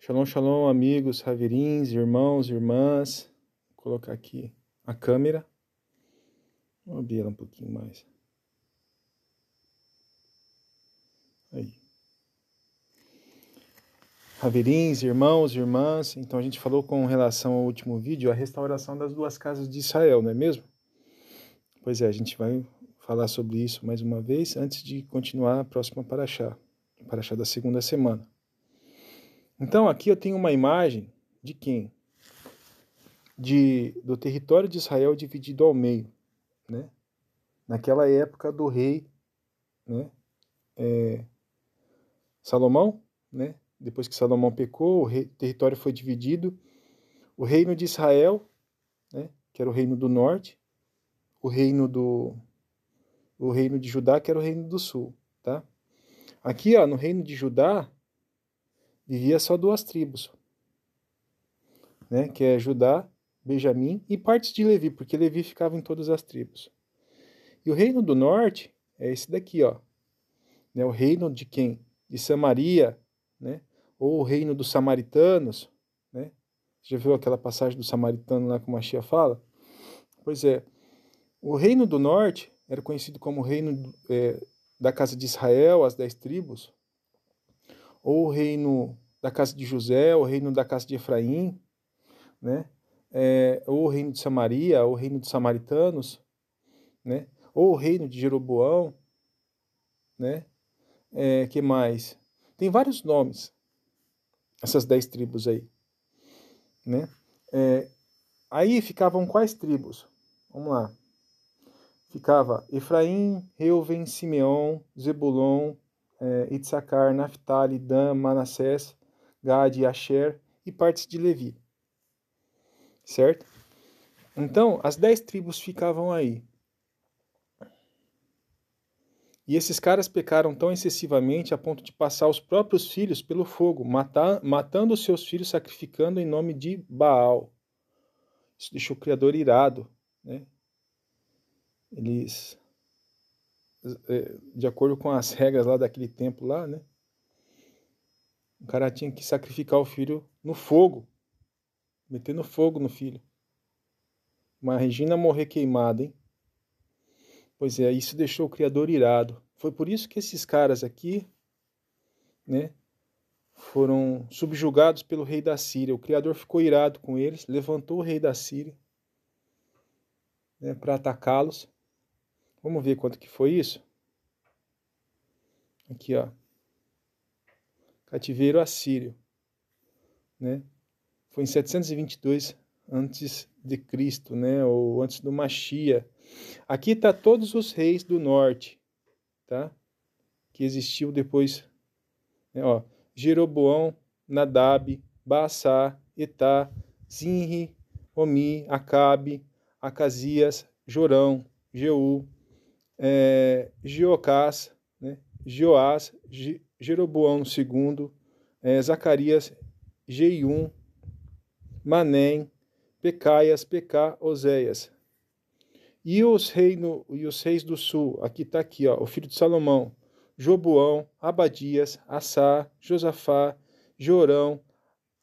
Shalom, shalom, amigos, haverins, irmãos, irmãs. Vou colocar aqui a câmera. Vou abrir ela um pouquinho mais. Aí. Haverins, irmãos, irmãs. Então a gente falou com relação ao último vídeo, a restauração das duas casas de Israel, não é mesmo? Pois é, a gente vai falar sobre isso mais uma vez, antes de continuar a próxima paraxá da segunda semana. Então aqui eu tenho uma imagem de quem? Do território de Israel dividido ao meio, né? Naquela época do rei, né? Salomão, né? Depois que Salomão pecou, o território foi dividido. O reino de Israel, né? Que era o reino do norte, o reino de Judá, que era o reino do sul, tá? Aqui, ó, no reino de Judá, vivia só duas tribos, né? Que é Judá, Benjamim e partes de Levi, porque Levi ficava em todas as tribos. E o reino do norte é esse daqui, ó, né? O reino de quem? De Samaria, né? Ou o reino dos samaritanos, né? Você já viu aquela passagem do samaritano lá que o Machia fala? Pois é, o reino do norte era conhecido como o reino da casa de Israel, as 10 tribos, ou o reino da casa de José, o reino da casa de Efraim, né? Ou o reino de Samaria, ou o reino dos samaritanos, né? Ou o reino de Jeroboão, né? Que mais? Tem vários nomes, essas 10 tribos aí, né? Aí ficavam quais tribos? Vamos lá. Ficava Efraim, Reuven, Simeão, Zebulon, Itsacar, Naftali, Dan, Manassés, Gade, Asher e partes de Levi. Certo? Então, as 10 tribos ficavam aí. E esses caras pecaram tão excessivamente a ponto de passar os próprios filhos pelo fogo, matando os seus filhos, sacrificando em nome de Baal. Isso deixou o Criador irado, né? Eles, de acordo com as regras lá daquele templo lá, né? O cara tinha que sacrificar o filho no fogo, metendo fogo no filho. Imagina morrer queimado, hein? Pois é, isso deixou o Criador irado. Foi por isso que esses caras aqui, né, foram subjugados pelo rei da Síria. O Criador ficou irado com eles, levantou o rei da Síria, né, para atacá-los. Vamos ver quanto que foi isso? Aqui, ó. Cativeiro assírio, né? Foi em 722 antes de Cristo, né, ou antes do Machia. Aqui tá todos os reis do norte, tá? Que existiu depois, né, ó, Jeroboão, Nadab, Baasá, Etá, Zinri, Omi, Acabe, Acasias, Jorão, Jeú, Jeocás, né, Joás, Jeroboão II, Zacarias, Jeium, Manem, Pecaias, Pecá, Oséias. E os reis do sul, aqui está aqui, ó, o filho de Salomão, Joboão, Abadias, Assá, Josafá, Jorão,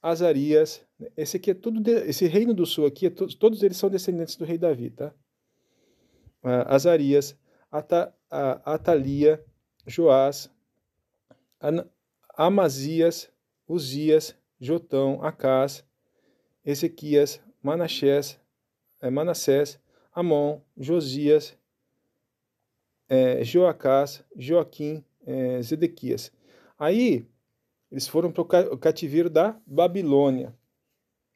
Azarias. Esse aqui é tudo, esse reino do sul aqui, todos eles são descendentes do rei Davi, tá? Azarias, Atalia, Joás, Amazias, Uzias, Jotão, Acás, Ezequias, Manassés, Amon, Josias, Joacás, Joaquim, Zedequias. Aí, eles foram para o cativeiro da Babilônia,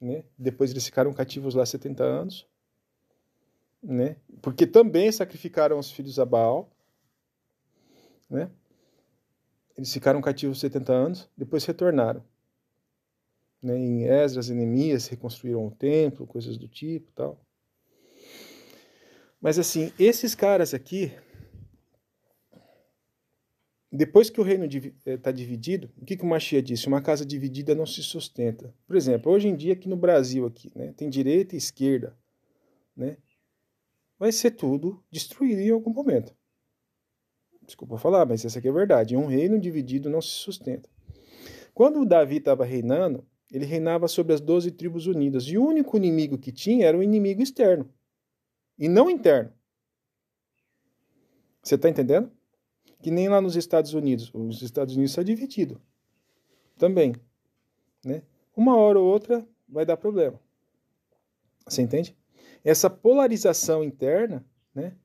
né? Depois eles ficaram cativos lá 70 anos, né? Porque também sacrificaram os filhos a Baal, né? Eles ficaram cativos 70 anos, depois retornaram, né? Em Esdras e Neemias reconstruíram o templo, coisas do tipo, tal. Mas assim, esses caras aqui, depois que o reino está dividido, o que o Machia disse? Uma casa dividida não se sustenta. Por exemplo, hoje em dia aqui no Brasil, aqui, né, tem direita e esquerda, né? Vai ser tudo destruído em algum momento. Desculpa falar, mas essa aqui é a verdade. Um reino dividido não se sustenta. Quando o Davi estava reinando, ele reinava sobre as 12 tribos unidas. E o único inimigo que tinha era o inimigo externo, e não interno. Você está entendendo? Que nem lá nos Estados Unidos. Os Estados Unidos está dividido também, né? Uma hora ou outra vai dar problema. Você entende? Essa polarização interna, né?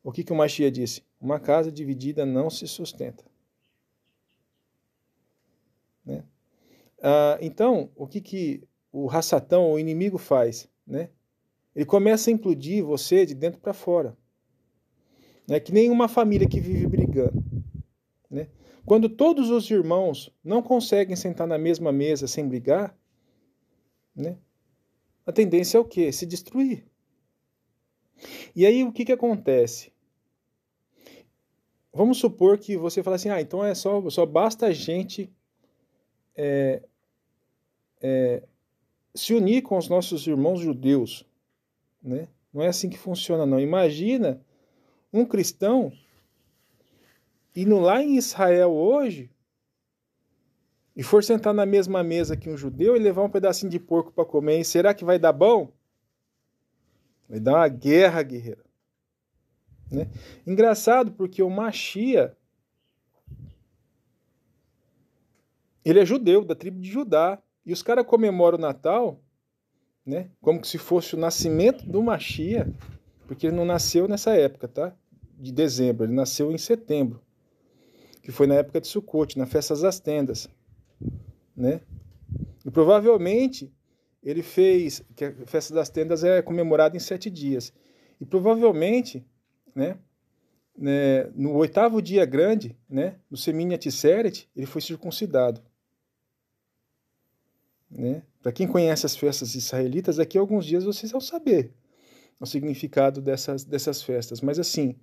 O que o Mashiach disse? Uma casa dividida não se sustenta. Né? Então, o que o Hassatão, o inimigo, faz? Né? Ele começa a implodir você de dentro para fora. Né? Que nem uma família que vive brigando. Né? Quando todos os irmãos não conseguem sentar na mesma mesa sem brigar, né? A tendência é o quê? Se destruir. E aí o que acontece? Vamos supor que você fala assim, então só basta a gente se unir com os nossos irmãos judeus. Né? Não é assim que funciona, não. Imagina um cristão indo lá em Israel hoje e for sentar na mesma mesa que um judeu e levar um pedacinho de porco para comer. E será que vai dar bom? Vai dar uma guerra, guerreiro. Né? Engraçado, porque o Mashiach, ele é judeu, da tribo de Judá. E os caras comemoram o Natal, né? Como se fosse o nascimento do Mashiach, porque ele não nasceu nessa época, tá? De dezembro, ele nasceu em setembro, que foi na época de Sukkot, na festa das tendas, né? E provavelmente ele fez, que a festa das tendas é comemorada em 7 dias, e provavelmente, né, no 8º dia grande, né, no Semini Atiseret, ele foi circuncidado. Né? Para quem conhece as festas israelitas, daqui a alguns dias vocês vão saber o significado dessas festas. Mas assim,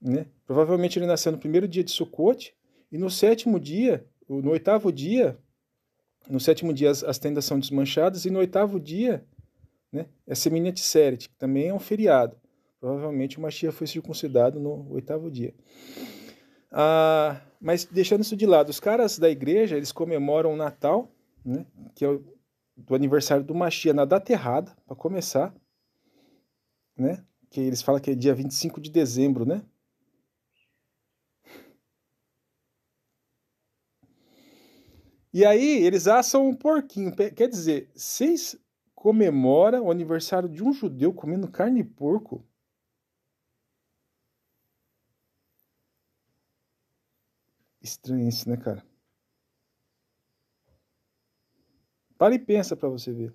né? Provavelmente ele nasceu no 1º dia de Sukkot, e no 7º dia, no 8º dia, no 7º dia as tendas são desmanchadas, e no 8º dia, né, é Semini Atiseret, que também é um feriado. Provavelmente o Mashiach foi circuncidado no 8º dia. Mas deixando isso de lado, os caras da igreja, eles comemoram o Natal, né, que é do aniversário do Mashiach na data errada, para começar, né, que eles falam que é dia 25 de dezembro, né? E aí eles assam um porquinho, quer dizer, vocês comemoram o aniversário de um judeu comendo carne de porco? Estranho isso, né, cara? Para e pensa pra você ver.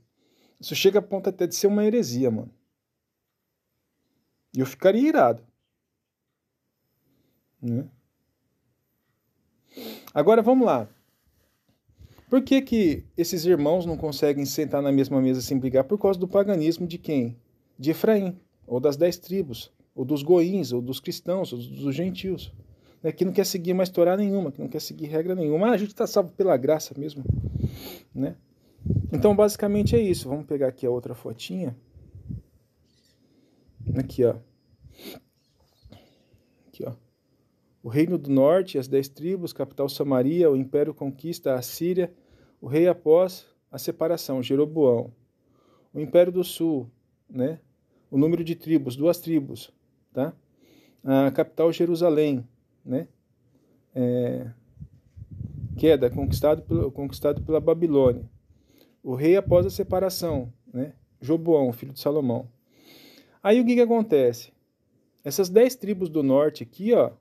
Isso chega a ponto até de ser uma heresia, mano. E eu ficaria irado. Né? Agora vamos lá. Por que esses irmãos não conseguem sentar na mesma mesa sem brigar? Por causa do paganismo de quem? De Efraim, ou das 10 tribos, ou dos goíns, ou dos cristãos, ou dos gentios. Né? Que não quer seguir mais Torá nenhuma, que não quer seguir regra nenhuma. A gente está salvo pela graça mesmo. Né? Então, basicamente é isso. Vamos pegar aqui a outra fotinha. Aqui, ó. Aqui, ó. O reino do norte, as 10 tribos, capital Samaria, o império conquista a Síria, o rei após a separação, Jeroboão. O império do sul, né? O número de tribos, 2 tribos, tá? A capital Jerusalém, né? Queda, conquistado pela Babilônia. O rei após a separação, né? Joboão, filho de Salomão. Aí o que acontece? Essas 10 tribos do norte aqui, ó,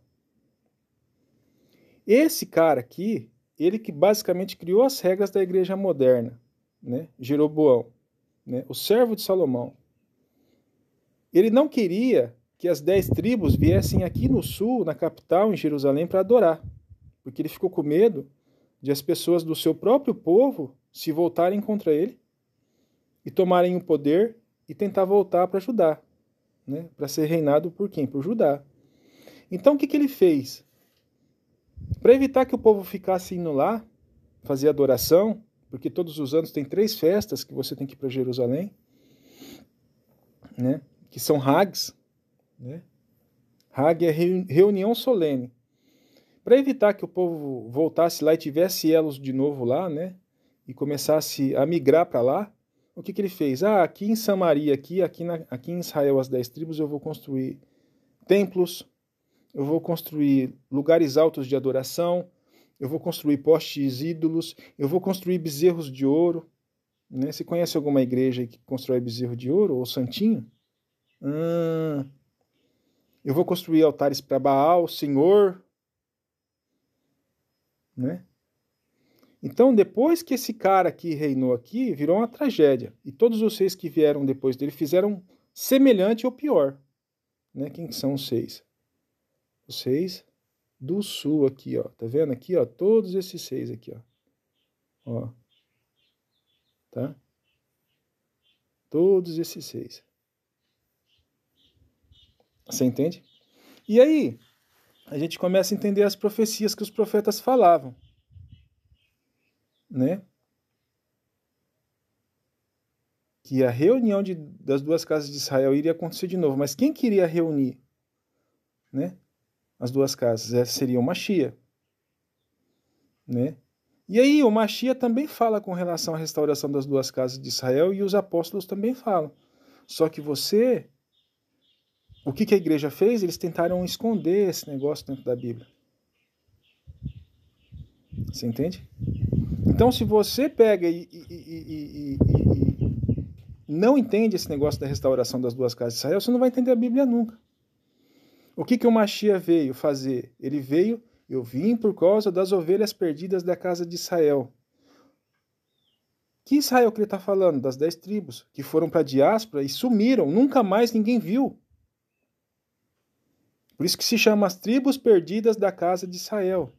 esse cara aqui, ele que basicamente criou as regras da igreja moderna, né? Jeroboão, né? O servo de Salomão. Ele não queria que as 10 tribos viessem aqui no sul, na capital, em Jerusalém, para adorar, porque ele ficou com medo de as pessoas do seu próprio povo se voltarem contra ele e tomarem o poder e tentar voltar para Judá, né? Para ser reinado por quem? Por Judá. Então o que ele fez? Para evitar que o povo ficasse indo lá fazer adoração, porque todos os anos tem 3 festas que você tem que ir para Jerusalém, né? Que são Hags, né? Hag é reunião solene. Para evitar que o povo voltasse lá e tivesse elos de novo lá, né? e começasse a migrar para lá, o que ele fez? Aqui em Samaria, aqui em Israel, as 10 tribos, eu vou construir templos, eu vou construir lugares altos de adoração, eu vou construir postes ídolos, eu vou construir bezerros de ouro. Né? Você conhece alguma igreja que constrói bezerro de ouro ou santinho? Eu vou construir altares para Baal, Senhor. Né? Então, depois que esse cara aqui reinou aqui, virou uma tragédia. E todos os 6 que vieram depois dele fizeram semelhante ou pior. Né? Quem são os 6? Os 6 do sul aqui, ó. Tá vendo aqui, ó? Todos esses 6 aqui, ó. Ó. Tá? Todos esses 6. Você entende? E aí, a gente começa a entender as profecias que os profetas falavam. Né? Que a reunião das 2 casas de Israel iria acontecer de novo. Mas quem queria reunir, né, as 2 casas? Seria o Mashiach. Né? E aí o Mashiach também fala com relação à restauração das 2 casas de Israel e os apóstolos também falam. Só que o que a igreja fez? Eles tentaram esconder esse negócio dentro da Bíblia. Você entende? Então, se você pega e não entende esse negócio da restauração das 2 casas de Israel, você não vai entender a Bíblia nunca. O que o Mashiach veio fazer? Ele veio, eu vim por causa das ovelhas perdidas da casa de Israel. Que Israel que ele está falando? Das 10 tribos, que foram para a diáspora e sumiram, nunca mais ninguém viu. Por isso que se chama as tribos perdidas da casa de Israel.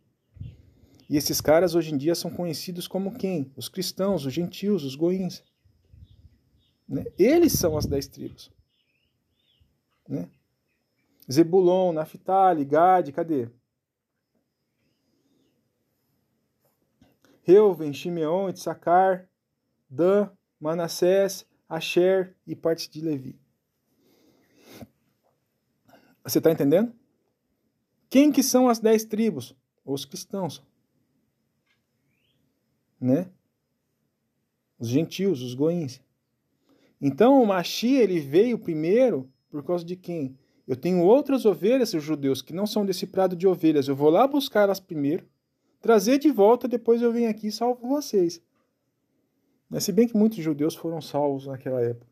E esses caras hoje em dia são conhecidos como quem? Os cristãos, os gentios, os goíns. Né? Eles são as 10 tribos. Né? Zebulon, Naftali, Gade, cadê? Reuven, Shimeon, Itsacar, Dan, Manassés, Asher e partes de Levi. Você está entendendo? Quem que são as 10 tribos? Os cristãos. Né? Os gentios, os goíns. Então o Mashiach, ele veio primeiro por causa de quem? Eu tenho outras ovelhas, os judeus, que não são desse prado de ovelhas. Eu vou lá buscar elas primeiro, trazer de volta, depois eu venho aqui e salvo vocês. Mas, se bem que muitos judeus foram salvos naquela época.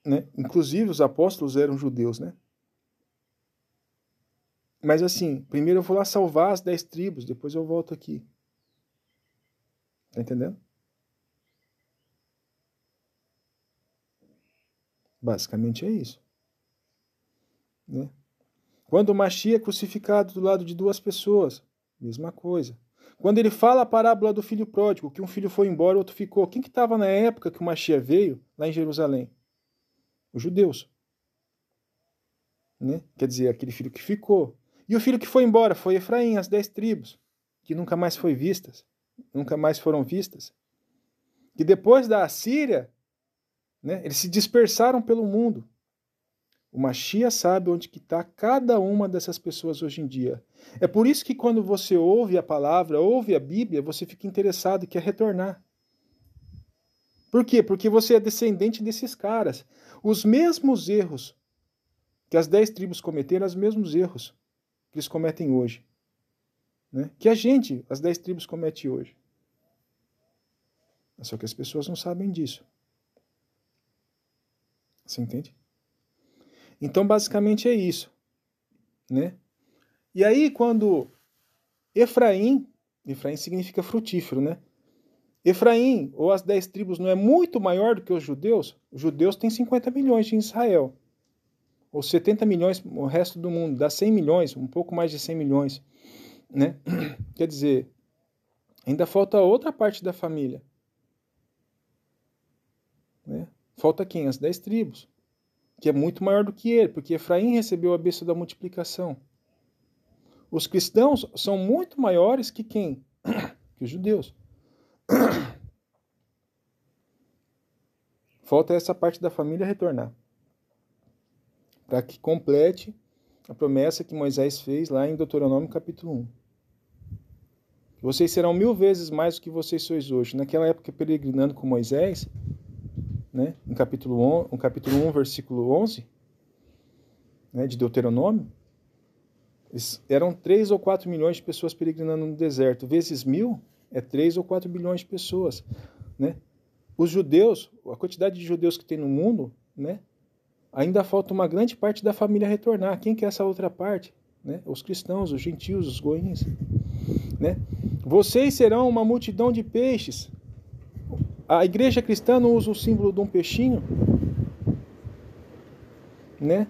Né? Inclusive os apóstolos eram judeus, né? Mas assim, primeiro eu vou lá salvar as 10 tribos, depois eu volto aqui. Tá entendendo? Basicamente é isso. Né? Quando o Mashiach é crucificado do lado de 2 pessoas, mesma coisa. Quando ele fala a parábola do filho pródigo, que um filho foi embora e o outro ficou, quem que estava na época que o Mashiach veio, lá em Jerusalém? Os judeus. Né? Quer dizer, aquele filho que ficou. E o filho que foi embora foi Efraim, as 10 tribos, que nunca mais foram vistas. Que depois da Assíria, né, eles se dispersaram pelo mundo. O Mashiach sabe onde que está cada uma dessas pessoas hoje em dia. É por isso que quando você ouve a palavra, ouve a Bíblia, você fica interessado e quer retornar. Por quê? Porque você é descendente desses caras. Os mesmos erros que as 10 tribos cometeram, os mesmos erros que eles cometem hoje. Né? Que as 10 tribos cometem hoje. Só que as pessoas não sabem disso. Você entende? Então, basicamente é isso. Né? E aí, quando Efraim significa frutífero, né? Efraim, ou as 10 tribos, não é muito maior do que os judeus? Os judeus têm 50 milhões em Israel. Ou 70 milhões no resto do mundo. Dá 100 milhões, um pouco mais de 100 milhões. Né? Quer dizer, ainda falta outra parte da família. Né? Falta quem? As 10 tribos. Que é muito maior do que ele, porque Efraim recebeu a bênção da multiplicação. Os cristãos são muito maiores que quem? Que os judeus. Falta essa parte da família retornar. Para que complete a promessa que Moisés fez lá em Deuteronômio capítulo 1. Vocês serão 1000 vezes mais do que vocês sois hoje. Naquela época, peregrinando com Moisés, né, no capítulo 1, versículo 11, né, de Deuteronômio, eram 3 ou 4 milhões de pessoas peregrinando no deserto. Vezes 1000 é 3 ou 4 bilhões de pessoas. Né? Os judeus, a quantidade de judeus que tem no mundo, né, ainda falta uma grande parte da família retornar. Quem que é essa outra parte? Né? Os cristãos, os gentios, os goíns. Né? Vocês serão uma multidão de peixes. A igreja cristã não usa o símbolo de um peixinho, né?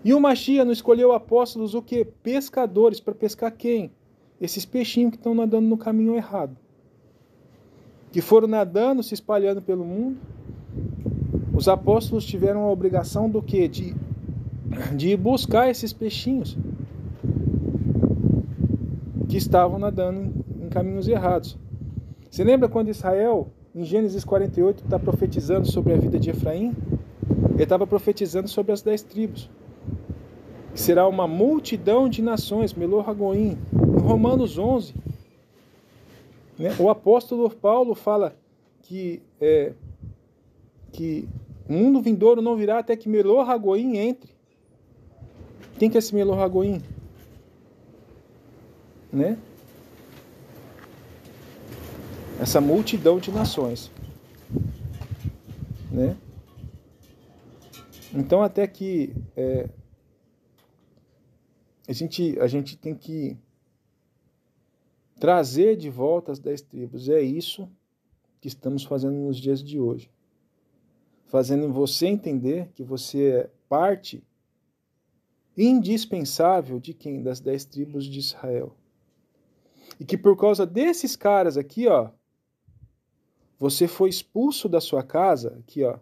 E o Mashiach não escolheu apóstolos o quê? Pescadores. Para pescar quem? Esses peixinhos que estão nadando no caminho errado. Que foram nadando, se espalhando pelo mundo. Os apóstolos tiveram a obrigação do quê? De ir buscar esses peixinhos que estavam nadando em caminhos errados. Você lembra quando Israel, em Gênesis 48, está profetizando sobre a vida de Efraim? Ele estava profetizando sobre as 10 tribos. Que será uma multidão de nações, Melor Hagoim. Em Romanos 11, né, o apóstolo Paulo fala que o mundo vindouro não virá até que Melor Hagoim entre. Quem que é esse Melor Hagoim? Né? Essa multidão de nações. Né? Então, até que a gente tem que trazer de volta as 10 tribos. É isso que estamos fazendo nos dias de hoje. Fazendo você entender que você é parte indispensável de quem? Das 10 tribos de Israel. E que por causa desses caras aqui, ó, você foi expulso da sua casa, aqui, ó.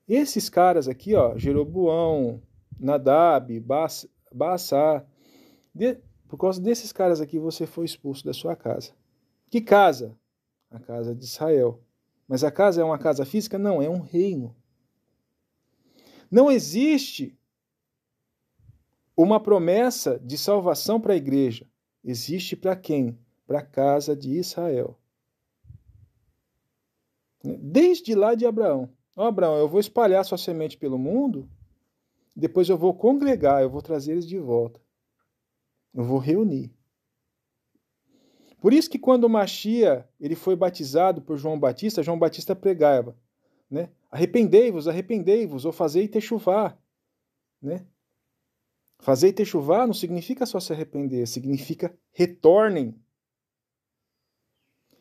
Esses caras aqui, ó, Jeroboão, Nadab, Baasá, por causa desses caras aqui, você foi expulso da sua casa. Que casa? A casa de Israel. Mas a casa é uma casa física? Não, é um reino. Não existe uma promessa de salvação para a igreja. Existe para quem? Para a casa de Israel. Desde lá de Abraão. Ó, Abraão, eu vou espalhar sua semente pelo mundo, depois eu vou congregar, eu vou trazer eles de volta. Eu vou reunir. Por isso que quando o Mashiach ele foi batizado por João Batista pregava, né? Arrependei-vos, arrependei-vos, ou fazei techuvá, né? Fazei techuvá não significa só se arrepender, significa retornem.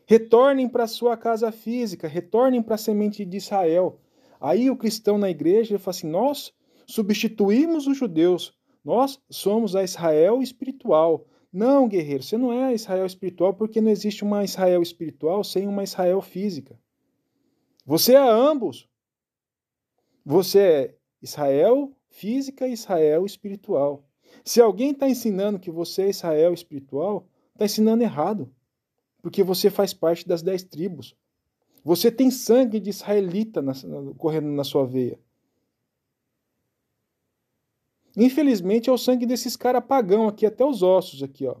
Retornem para a sua casa física, retornem para a semente de Israel. Aí o cristão na igreja ele fala assim, nós substituímos os judeus, nós somos a Israel espiritual. Não, guerreiro, você não é a Israel espiritual porque não existe uma Israel espiritual sem uma Israel física. Você é ambos. Você é Israel física e Israel espiritual. Se alguém está ensinando que você é Israel espiritual, está ensinando errado. Porque você faz parte das 10 tribos. Você tem sangue de israelita correndo na sua veia. Infelizmente é o sangue desses caras pagão aqui, até os ossos aqui, ó.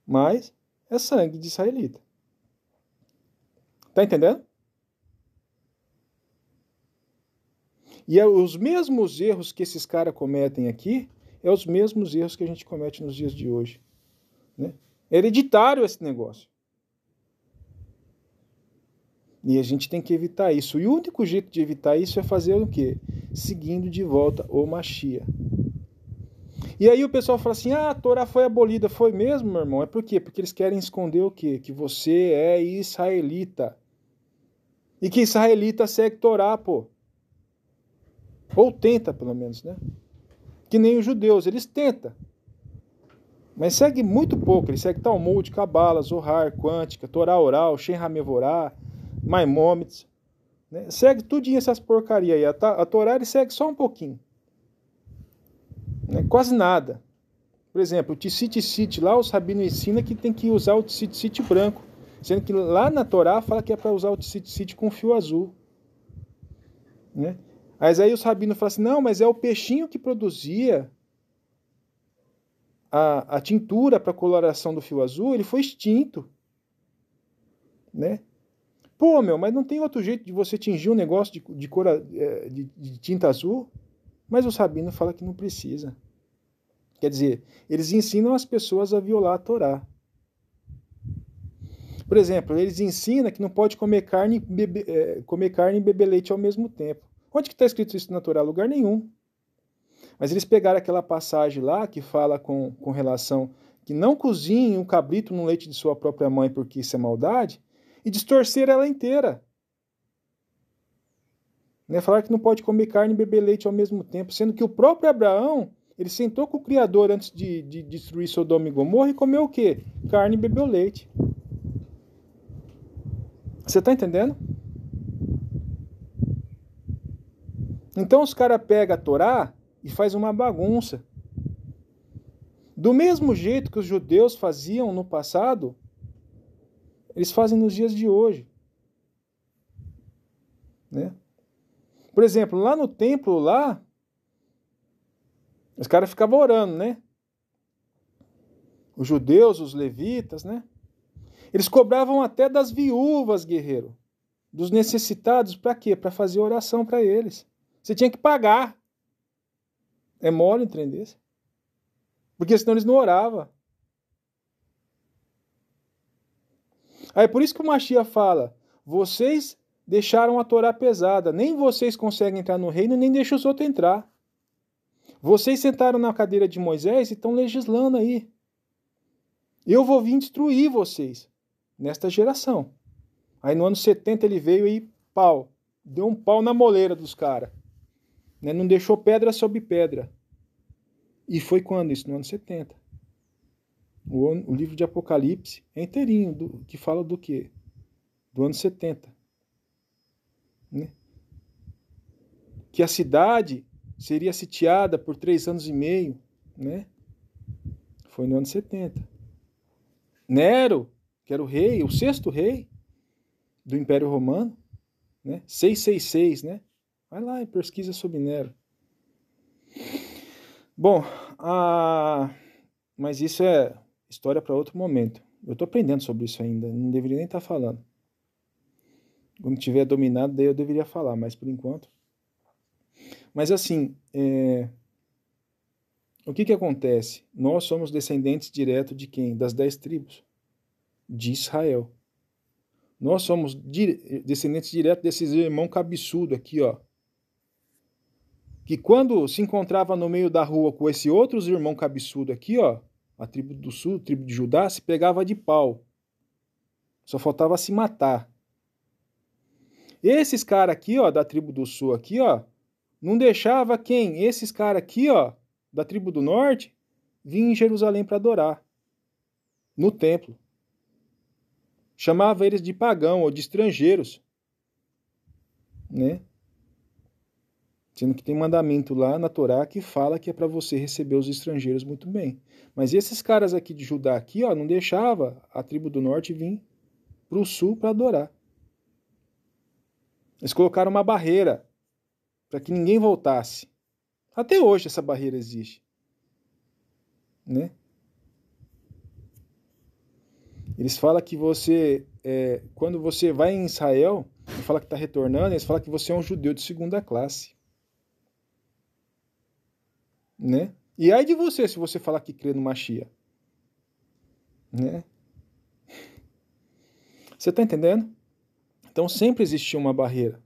Mas é sangue de israelita. Tá entendendo? E os mesmos erros que esses caras cometem aqui, é os mesmos erros que a gente comete nos dias de hoje. Né? É hereditário esse negócio. E a gente tem que evitar isso. E o único jeito de evitar isso é fazer o quê? Seguindo de volta o Mashiach. E aí o pessoal fala assim, a Torá foi abolida. Foi mesmo, meu irmão? É por quê? Porque eles querem esconder o quê? Que você é israelita. E que israelita segue Torá, pô. Ou tenta, pelo menos, né? Que nem os judeus, eles tentam. Mas segue muito pouco. Ele segue Talmud, Cabala, Zohar, Quântica, Torá Oral, Shem HaMevorá, Maimônides. Né? Segue tudinho essas porcarias aí. A Torá ele segue só um pouquinho. Né? Quase nada. Por exemplo, o Tzitzit lá, os rabinos ensinam que tem que usar o Tzitzit branco. Sendo que lá na Torá fala que é para usar o Tzitzit com fio azul. Né? Mas aí os rabinos falam assim, não, mas é o peixinho que produzia a tintura para coloração do fio azul, ele foi extinto, né? Pô, mas não tem outro jeito de você tingir um negócio de cor de tinta azul? Mas o Sabino fala que não precisa. Quer dizer, eles ensinam as pessoas a violar a Torá. Por exemplo, eles ensinam que não pode comer carne e beber leite ao mesmo tempo. Onde que está escrito isso na Torá? Lugar nenhum. Mas eles pegaram aquela passagem lá que fala com relação que não cozinhe um cabrito no leite de sua própria mãe porque isso é maldade, e distorcer ela inteira. Né? Falar que não pode comer carne e beber leite ao mesmo tempo, sendo que o próprio Abraão, ele sentou com o Criador antes de destruir Sodoma e Gomorra e comeu o quê? Carne e bebeu leite. Você está entendendo? Então os caras pegam a Torá e faz uma bagunça. Do mesmo jeito que os judeus faziam no passado, eles fazem nos dias de hoje. Né? Por exemplo, lá no templo, lá, os caras ficavam orando, né? Os judeus, os levitas, né? Eles cobravam até das viúvas, guerreiro. Dos necessitados, para quê? Para fazer oração para eles. Você tinha que pagar. É mole um trem desse. Porque senão eles não oravam. Aí por isso que o Mashiach fala, vocês deixaram a Torá pesada, nem vocês conseguem entrar no reino, nem deixam os outros entrar. Vocês sentaram na cadeira de Moisés e estão legislando aí. Eu vou vir destruir vocês nesta geração. Aí no ano 70 ele veio e pau. Deu um pau na moleira dos caras. Né? Não deixou pedra sobre pedra. E foi quando isso? No ano 70. O livro de Apocalipse é inteirinho, que fala do quê? Do ano 70. Né? Que a cidade seria sitiada por 3 anos e meio. Né? Foi no ano 70. Nero, que era o rei, o 6º rei do Império Romano, né? 666, né? Vai lá e pesquisa sobre Nero. Bom, mas isso é história para outro momento. Eu estou aprendendo sobre isso ainda, não deveria nem estar falando. Quando tiver dominado, daí eu deveria falar, mas por enquanto. Mas assim, o que acontece? Nós somos descendentes diretos de quem? Das 10 tribos de Israel. Nós somos descendentes diretos desses irmãos cabeçudos aqui, ó. Que quando se encontrava no meio da rua com esse outros irmão cabeçudo aqui, ó, a tribo do sul, a tribo de Judá, se pegava de pau. Só faltava se matar. Esses caras aqui, ó, da tribo do sul aqui, ó, não deixava quem? Esses caras aqui, ó, da tribo do norte, vir em Jerusalém para adorar. No templo. Chamava eles de pagão ou de estrangeiros. Né? Sendo que tem mandamento lá na Torá que fala que é para você receber os estrangeiros muito bem. Mas esses caras aqui de Judá aqui, ó, não deixava a tribo do norte vir para o sul para adorar. Eles colocaram uma barreira para que ninguém voltasse. Até hoje essa barreira existe. Né? Eles falam que você, quando você vai em Israel, e fala que está retornando, eles falam que você é um judeu de 2ª classe. Né? E aí de você, se você falar que crê no Mashiach. Né? Você está entendendo? Então sempre existiu uma barreira.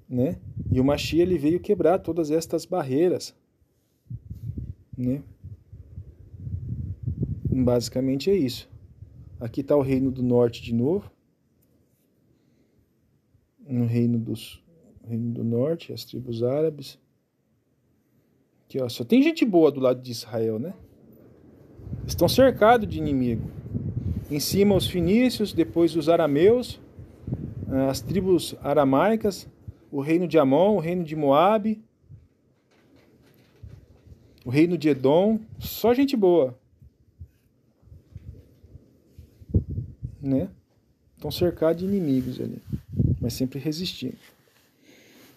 Né? E o Mashiach ele veio quebrar todas estas barreiras. Né? Basicamente é isso. Aqui está o reino do norte de novo. No reino do norte, as tribos árabes. Aqui, ó, só tem gente boa do lado de Israel, né? Estão cercados de inimigo. Em cima os fenícios, depois os arameus, as tribos aramaicas, o reino de Amon, o reino de Moabe, o reino de Edom, só gente boa. Né? Estão cercados de inimigos ali, mas sempre resistindo.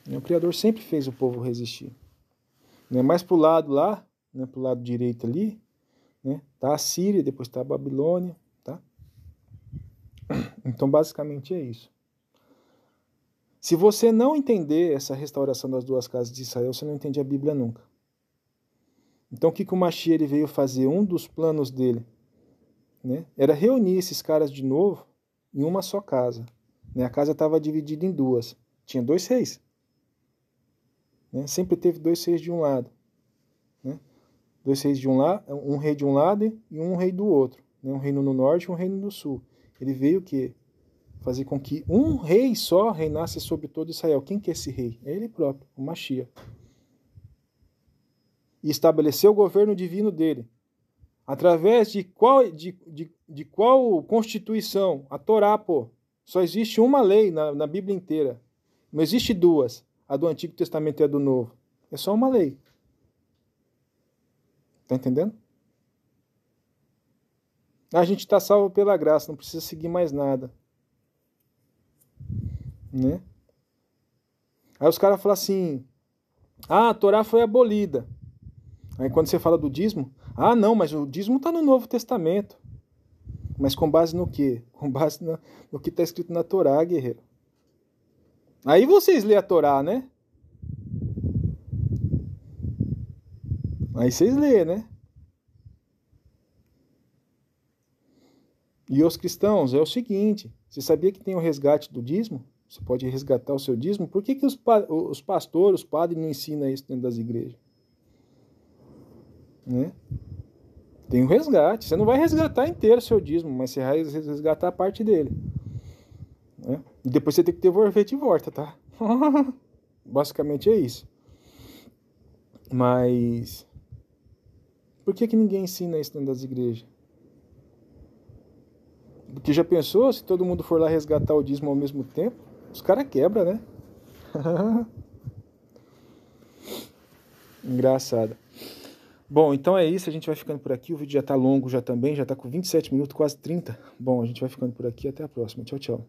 O Criador sempre fez o povo resistir. Mais pro lado lá, né, para o lado direito ali, né, tá a Síria, depois tá a Babilônia, tá? Então, basicamente é isso. Se você não entender essa restauração das duas casas de Israel, você não entende a Bíblia nunca. Então, o que o Mashiach ele veio fazer? Um dos planos dele, né, era reunir esses caras de novo em uma só casa. Né? A casa estava dividida em duas. Tinha 2 reis. Né? Sempre teve 2 reis de um lado. Né? 2 reis de um lado, um rei de um lado e um rei do outro. Né? Um reino no norte e um reino no sul. Ele veio o quê? Fazer com que um rei só reinasse sobre todo Israel. Quem que é esse rei? É ele próprio, o Mashiach. E estabeleceu o governo divino dele. Através de qual constituição? A Torá, pô. Só existe uma lei na Bíblia inteira. Não existe duas. A do Antigo Testamento e a do Novo. É só uma lei. Tá entendendo? A gente está salvo pela graça, não precisa seguir mais nada. Né? Aí os caras falam assim, a Torá foi abolida. Aí quando você fala do dízimo, não, mas o dízimo está no Novo Testamento. Mas com base no quê? Com base no que está escrito na Torá, guerreiro. Aí vocês lêem a Torá, né? Aí vocês lêem, né? E os cristãos, é o seguinte, você sabia que tem o resgate do dízimo? Você pode resgatar o seu dízimo? Por que os pastores, os padres não ensinam isso dentro das igrejas? Né? Tem o resgate. Você não vai resgatar inteiro o seu dízimo, mas você vai resgatar a parte dele. Né? E depois você tem que devolver de volta, tá? Basicamente é isso. Mas por que ninguém ensina isso dentro das igrejas? Porque já pensou se todo mundo for lá resgatar o dízimo ao mesmo tempo? Os caras quebram, né? Engraçado. Bom, então é isso, a gente vai ficando por aqui, o vídeo já tá longo já também, já tá com 27 minutos, quase 30. Bom, a gente vai ficando por aqui, até a próxima. Tchau, tchau.